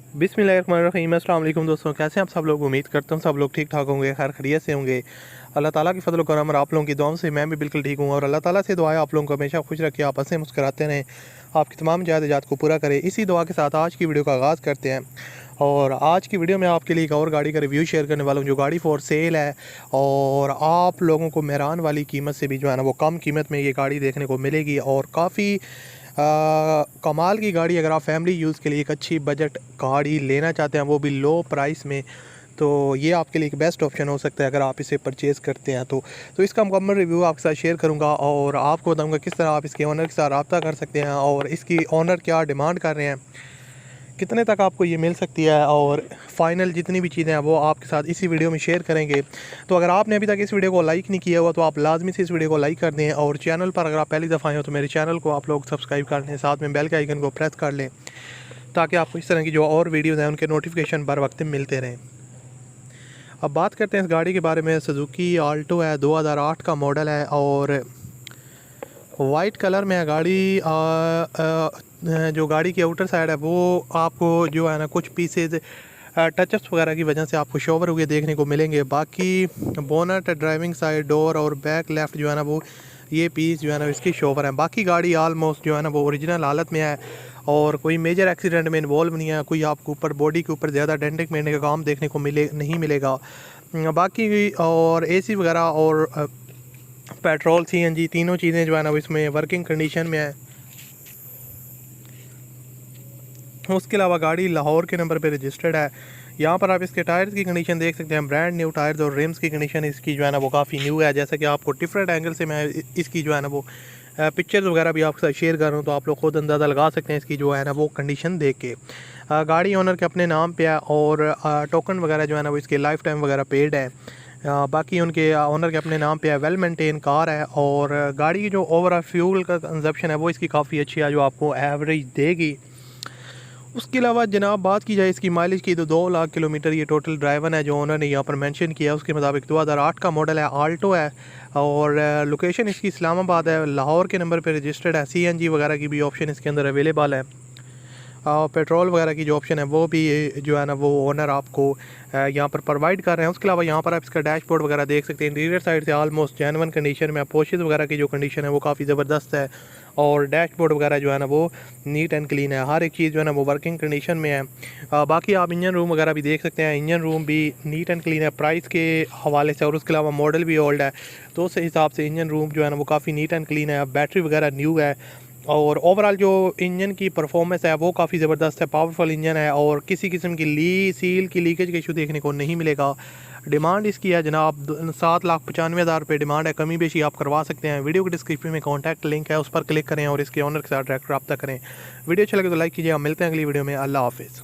बिस्मिल्लाहिर्रहमानिर्रहीम। अस्सलाम वालेकुम दोस्तों, कैसे हैं आप सब लोग। उम्मीद करता हूँ सब लोग ठीक ठाक होंगे, खैर खैरियत से होंगे। अल्लाह ताला की फजल करम और आप लोगों की दुआओं से मैं भी बिल्कुल ठीक हूँ और अल्लाह ताला से दुआ है आप लोगों को हमेशा खुश रखे, आप हंसे मुस्कुराते रहें, आपकी तमाम जायदाद को पूरा करें। इसी दुआ के साथ आज की वीडियो का आगाज़ करते हैं। और आज की वीडियो में आपके लिए एक और गाड़ी का रिव्यू शेयर करने वाला हूँ जो गाड़ी फॉर सेल है और आप लोगों को मेहरान वाली कीमत से भी जो है ना वो कम कीमत में ये गाड़ी देखने को मिलेगी और काफ़ी कमाल की गाड़ी। अगर आप फैमिली यूज़ के लिए एक अच्छी बजट गाड़ी लेना चाहते हैं वो भी लो प्राइस में, तो ये आपके लिए एक बेस्ट ऑप्शन हो सकता है अगर आप इसे परचेज़ करते हैं तो इसका मुकम्मल रिव्यू आपके साथ शेयर करूंगा और आपको बताऊंगा किस तरह आप इसके ओनर के साथ रब्ता कर सकते हैं और इसकी ओनर क्या डिमांड कर रहे हैं, कितने तक आपको ये मिल सकती है और फाइनल जितनी भी चीज़ें हैं वो आपके साथ इसी वीडियो में शेयर करेंगे। तो अगर आपने अभी तक इस वीडियो को लाइक नहीं किया हुआ तो आप लाजमी से इस वीडियो को लाइक कर दें और चैनल पर अगर आप पहली दफ़ा आए हो तो मेरे चैनल को आप लोग सब्सक्राइब कर लें, साथ में बेल के आइकन को प्रेस कर लें ताकि आपको इस तरह की जो और वीडियोज़ हैं उनके नोटिफिकेशन बर वक्त मिलते रहें। अब बात करते हैं इस गाड़ी के बारे में। सुजुकी आल्टो है, 2008 का मॉडल है और वाइट कलर में है गाड़ी। जो गाड़ी की आउटर साइड है वो आपको जो है ना कुछ पीसेज टचअप्स वगैरह की वजह से आपको शोवर हुए देखने को मिलेंगे। बाकी बोनट, ड्राइविंग साइड डोर और बैक लेफ़्ट जो है ना वो ये पीस जो है ना इसकी शोवर है। बाकी गाड़ी आलमोस्ट जो है ना वो ओरिजिनल हालत में है और कोई मेजर एक्सीडेंट में इन्वॉल्व नहीं है, कोई आपको ऊपर बॉडी के ऊपर ज़्यादा डेंटिंग मेंटिंग का काम देखने को नहीं मिलेगा। बाकी और एसी वगैरह और पेट्रोल सीएनजी तीनों चीज़ें जो है ना वो इसमें वर्किंग कंडीशन में है। उसके अलावा गाड़ी लाहौर के नंबर पे रजिस्टर्ड है। यहाँ पर आप इसके टायर्स की कंडीशन देख सकते हैं, ब्रांड न्यू टायर्स और रिम्स की कंडीशन इसकी जो है ना वो काफ़ी न्यू है। जैसा कि आपको डिफरेंट एंगल से मैं इसकी जो है ना वो पिक्चर्स वगैरह भी आपके साथ शेयर कर रहा हूँ तो आप लोग खुद अंदाज़ा लगा सकते हैं इसकी जो है ना वो कंडीशन देख के। गाड़ी ओनर के अपने नाम पे है और टोकन वगैरह जो है ना वो इसके लाइफ टाइम वगैरह पेड है। बाकी उनके ओनर के अपने नाम पे है, वेल मेंटेन कार है और गाड़ी की जो ओवरऑल फ्यूल का कंजप्शन है वो इसकी काफ़ी अच्छी है जो आपको एवरेज देगी। उसके अलावा जनाब बात की जाए इसकी माइलेज की तो 2 लाख किलोमीटर ये टोटल ड्राइवर है जो ओनर ने यहाँ पर मेंशन किया। उसके मुताबिक 2008 का मॉडल है, आल्टो है और लोकेशन इसकी इस्लामाबाद है, लाहौर के नंबर पे रजिस्टर्ड है। सीएनजी वगैरह की भी ऑप्शन इसके अंदर अवेलेबल है और पेट्रोल वगैरह की जो ऑप्शन है वो भी जो है ना वो ओनर आपको यहाँ पर प्रोवाइड कर रहे हैं। उसके अलावा यहाँ पर आप इसका डैशबोर्ड वगैरह देख सकते हैं। इंटीरियर साइड से आलमोस्ट जेन्युइन कंडीशन में, पोर्शेस वगैरह की जो कंडीशन है वो काफ़ी ज़बरदस्त है और डैशबोर्ड वगैरह जो है ना वो नीट एंड क्लीन है। हर एक चीज़ जो है ना वो वर्किंग कंडीशन में है। बाकी आप इंजन रूम वगैरह भी देख सकते हैं, इंजन रूम भी नीट एंड क्लीन है प्राइस के हवाले से और उसके अलावा मॉडल भी ओल्ड है तो उस हिसाब से इंजन रूम जो है ना वो काफ़ी नीट एंड क्लीन है। बैटरी वगैरह न्यू है और ओवरऑल जो इंजन की परफॉर्मेंस है वो काफ़ी ज़बरदस्त है, पावरफुल इंजन है और किसी किस्म की सील की लीकेज का इशू देखने को नहीं मिलेगा। डिमांड इसकी है जनाब 7,95,000 रुपये डिमांड है, कमी बेशी आप करवा सकते हैं। वीडियो के डिस्क्रिप्शन में कॉन्टैक्ट लिंक है, उस पर क्लिक करें और इसके ओनर के साथ डायरेक्ट रब्ता करें। वीडियो अच्छा लगे तो लाइक कीजिए। मिलते हैं अगली वीडियो में। अल्लाह हाफिज़।